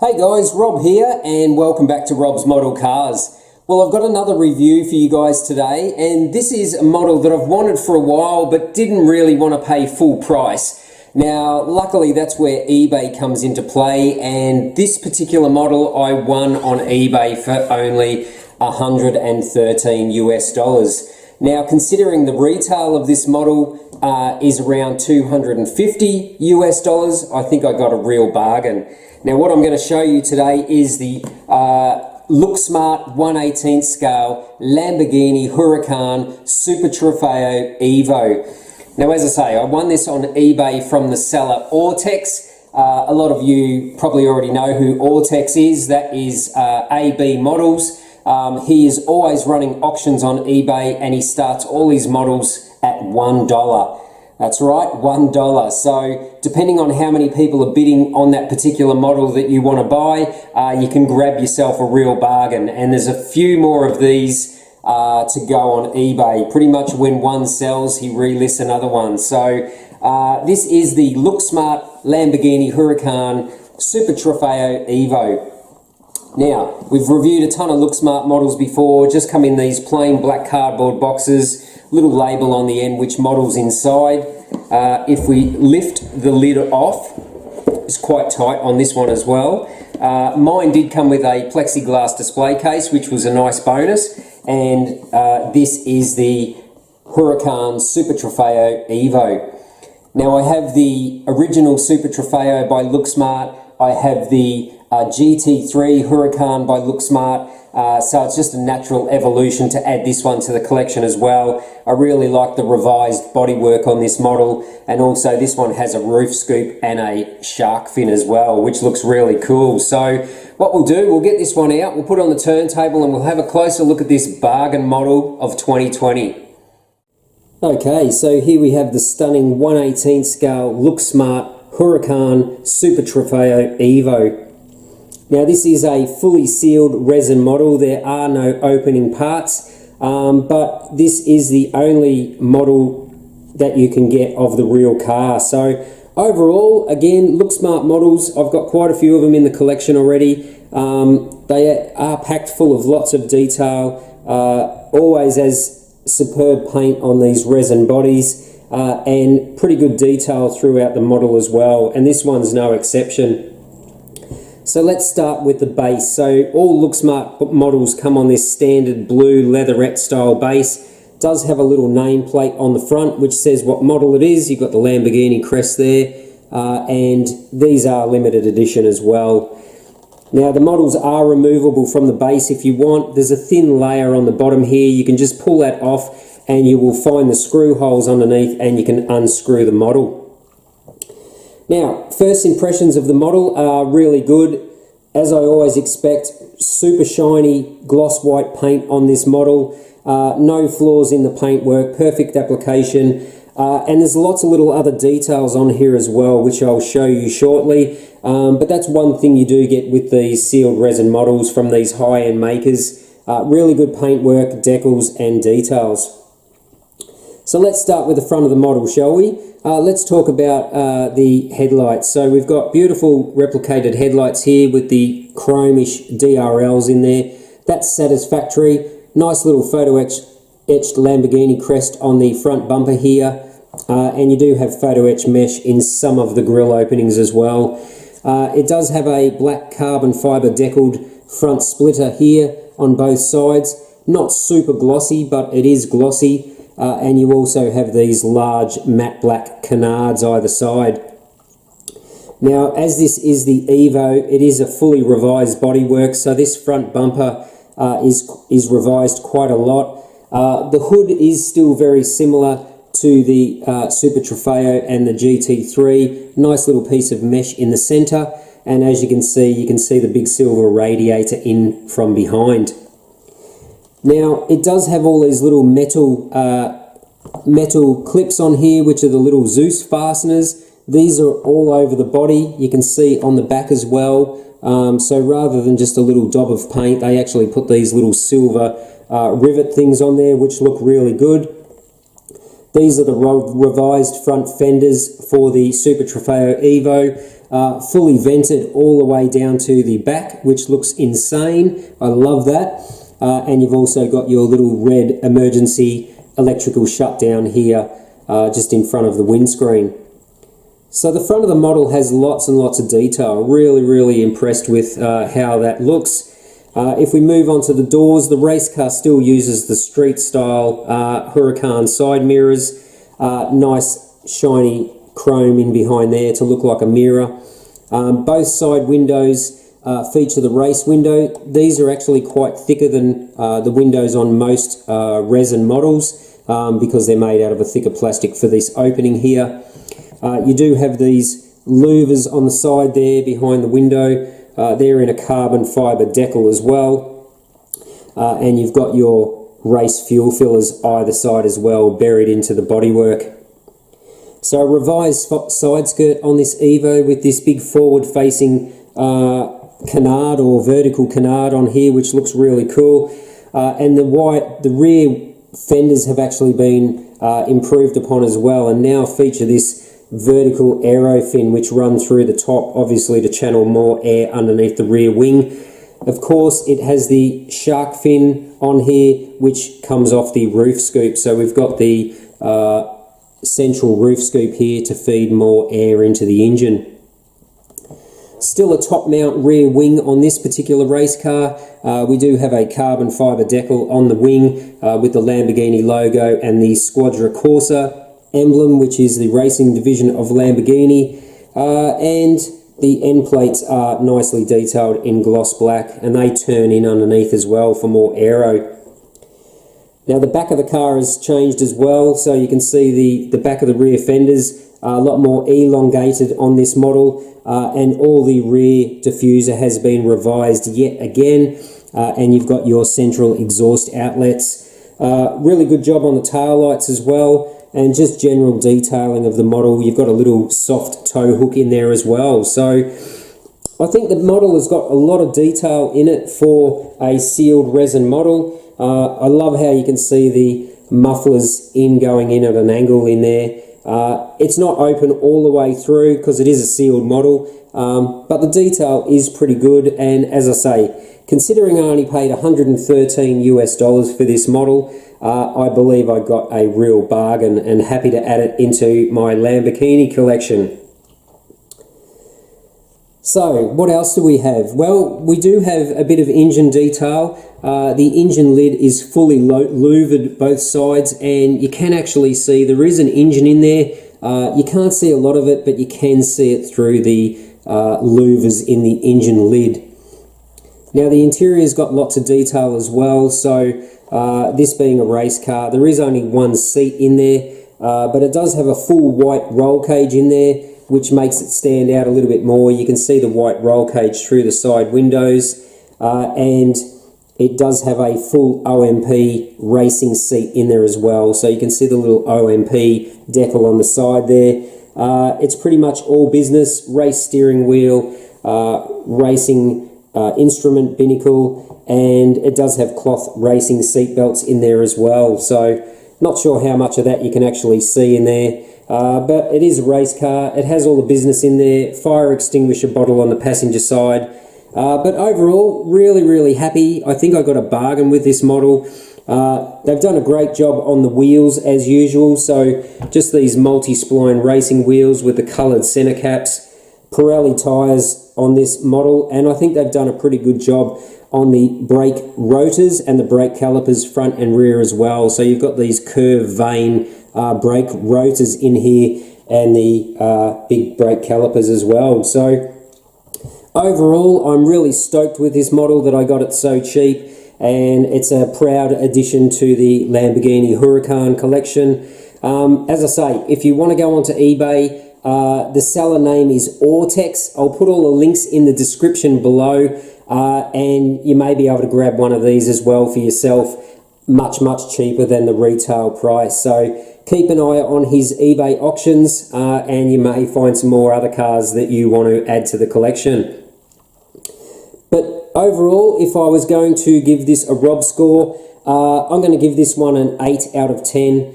Hey guys, Rob here and welcome back to Rob's Model Cars. Well, I've got another review for you guys today, and this is a model that I've wanted for a while but didn't really want to pay full price. Now, luckily that's where eBay comes into play, and this particular model I won on eBay for only $113 US. Now, considering the retail of this model is around $250 US, I think I got a real bargain. Now, what I'm going to show you today is the Looksmart 1/18 scale Lamborghini Huracan Super Trofeo EVO. Now, as I say, I won this on eBay from the seller AUTEX. A lot of you probably already know who AUTEX is. That is AB Models. He is always running auctions on eBay, and he starts all his models at $1. That's right, $1. So depending on how many people are bidding on that particular model that you want to buy, you can grab yourself a real bargain. And there's a few more of these to go on eBay. Pretty much when one sells, he relists another one. So this is the Looksmart Lamborghini Huracan Super Trofeo EVO. Now, we've reviewed a ton of Looksmart models before, just come in these plain black cardboard boxes, little label on the end which model's inside. If we lift the lid off, it's quite tight on this one as well. Mine did come with a plexiglass display case, which was a nice bonus, and this is the Huracan Super Trofeo EVO. Now, I have the original Super Trofeo by Looksmart, I have the GT3 Huracan by Looksmart, so it's just a natural evolution to add this one to the collection as well. I really like the revised bodywork on this model, and also this one has a roof scoop and a shark fin as well, which looks really cool. So what we'll do, we'll get this one out, we'll put it on the turntable, and we'll have a closer look at this bargain model of 2020. Okay, so here we have the stunning 1/18 scale Looksmart Huracan Super Trofeo EVO. Now, this is a fully sealed resin model. There are no opening parts, but this is the only model that you can get of the real car. So overall, again, Looksmart models, I've got quite a few of them in the collection already. They are packed full of lots of detail, always has superb paint on these resin bodies, and pretty good detail throughout the model as well, and this one's no exception. So let's start with the base. So all Looksmart models come on this standard blue leatherette style base. It does have a little nameplate on the front which says what model it is. You've got the Lamborghini crest there, and these are limited edition as well. Now, the models are removable from the base if you want. There's a thin layer on the bottom here. You can just pull that off and you will find the screw holes underneath, and you can unscrew the model. Now, first impressions of the model are really good. As I always expect, super shiny gloss white paint on this model. No flaws in the paintwork, perfect application. And there's lots of little other details on here as well, which I'll show you shortly. But that's one thing you do get with these sealed resin models from these high-end makers. Really good paintwork, decals and details. So let's start with the front of the model, shall we? Let's talk about the headlights. So we've got beautiful replicated headlights here with the chrome-ish DRLs in there. That's satisfactory. Nice little photo etched Lamborghini crest on the front bumper here. And you do have photo etched mesh in some of the grille openings as well. It does have a black carbon fibre deckled front splitter here on both sides. Not super glossy, but it is glossy. And you also have these large matte black canards either side. Now, as this is the EVO, it is a fully revised bodywork, so this front bumper is revised quite a lot. The hood is still very similar to the Super Trofeo and the GT3. Nice little piece of mesh in the centre, and as you can see the big silver radiator in from behind. Now, it does have all these little metal clips on here, which are the little Zeus fasteners. These are all over the body. You can see on the back as well. So rather than just a little daub of paint, they actually put these little silver rivet things on there, which look really good. These are the revised front fenders for the Super Trofeo EVO. fully vented all the way down to the back, which looks insane. I love that. And you've also got your little red emergency electrical shutdown here, just in front of the windscreen. So the front of the model has lots and lots of detail. Really impressed with how that looks. If we move on to the doors, the race car still uses the street style Huracan side mirrors. Nice shiny chrome in behind there to look like a mirror. Both side windows feature the race window. These are actually quite thicker than the windows on most resin models because they're made out of a thicker plastic for this opening here. You do have these louvers on the side there behind the window. They're in a carbon fibre decal as well. And you've got your race fuel fillers either side as well, buried into the bodywork. So a revised side skirt on this Evo with this big forward-facing canard or vertical canard on here, which looks really cool. And the rear fenders have actually been improved upon as well, and now feature this vertical aero fin which runs through the top, obviously to channel more air underneath the rear wing. Of course, it has the shark fin on here which comes off the roof scoop, so we've got the central roof scoop here to feed more air into the engine. Still a top mount rear wing on this particular race car. We do have a carbon fibre decal on the wing with the Lamborghini logo and the Squadra Corsa emblem, which is the racing division of Lamborghini, and the end plates are nicely detailed in gloss black, and they turn in underneath as well for more aero. Now the back of the car has changed as well, so you can see the back of the rear fenders are a lot more elongated on this model, and all the rear diffuser has been revised yet again, and you've got your central exhaust outlets. Really good job on the tail lights as well, and just general detailing of the model. You've got a little soft tow hook in there as well. So I think the model has got a lot of detail in it for a sealed resin model. I love how you can see the mufflers going in at an angle in there. It's not open all the way through because it is a sealed model, but the detail is pretty good. And as I say, considering I only paid $113 US for this model, I believe I got a real bargain, and happy to add it into my Lamborghini collection. So what else do we have? Well, we do have a bit of engine detail. The engine lid is fully louvered both sides, and you can actually see there is an engine in there. You can't see a lot of it, but you can see it through the louvers in the engine lid. Now the interior's got lots of detail as well, so this being a race car, there is only one seat in there, but it does have a full white roll cage in there, which makes it stand out a little bit more. You can see the white roll cage through the side windows, and it does have a full OMP racing seat in there as well, so you can see the little OMP decal on the side there. It's pretty much all business: race steering wheel, racing instrument binnacle, and it does have cloth racing seat belts in there as well. So not sure how much of that you can actually see in there, but it is a race car. It has all the business in there, fire extinguisher bottle on the passenger side, but overall really happy. I think I got a bargain with this model. They've done a great job on the wheels as usual, so just these multi-spline racing wheels with the coloured centre caps, Pirelli tyres on this model, and I think they've done a pretty good job on the brake rotors and the brake calipers front and rear as well. So you've got these curved vane brake rotors in here, and the big brake calipers as well. So overall, I'm really stoked with this model that I got it so cheap, and it's a proud addition to the Lamborghini Huracan collection. As I say, if you want to go onto eBay, the seller name is AUTEX. I'll put all the links in the description below, and you may be able to grab one of these as well for yourself, much cheaper than the retail price. So keep an eye on his eBay auctions, and you may find some more other cars that you want to add to the collection. But overall, if I was going to give this a Rob score, I'm going to give this one an 8 out of 10.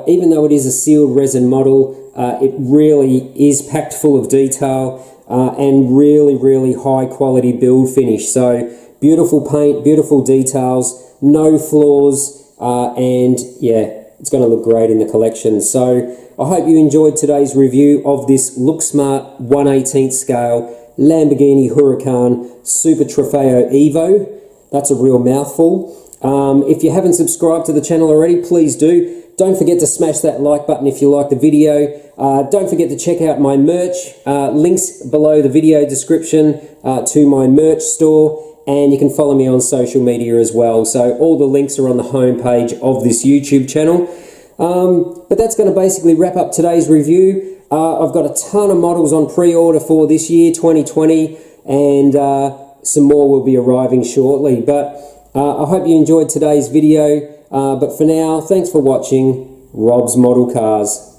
Even though it is a sealed resin model, it really is packed full of detail. and really high quality build finish. So beautiful paint, beautiful details, no flaws, and yeah, it's going to look great in the collection. So I hope you enjoyed today's review of this Looksmart 1/18 scale Lamborghini Huracan Super Trofeo EVO. That's a real mouthful. If you haven't subscribed to the channel already, please do. Don't forget to smash that like button if you like the video. Don't forget to check out my merch. Links below the video description to my merch store. And you can follow me on social media as well. So all the links are on the homepage of this YouTube channel. But that's going to basically wrap up today's review. I've got a ton of models on pre-order for this year, 2020, and some more will be arriving shortly. But I hope you enjoyed today's video. But for now, thanks for watching Rob's Model Cars.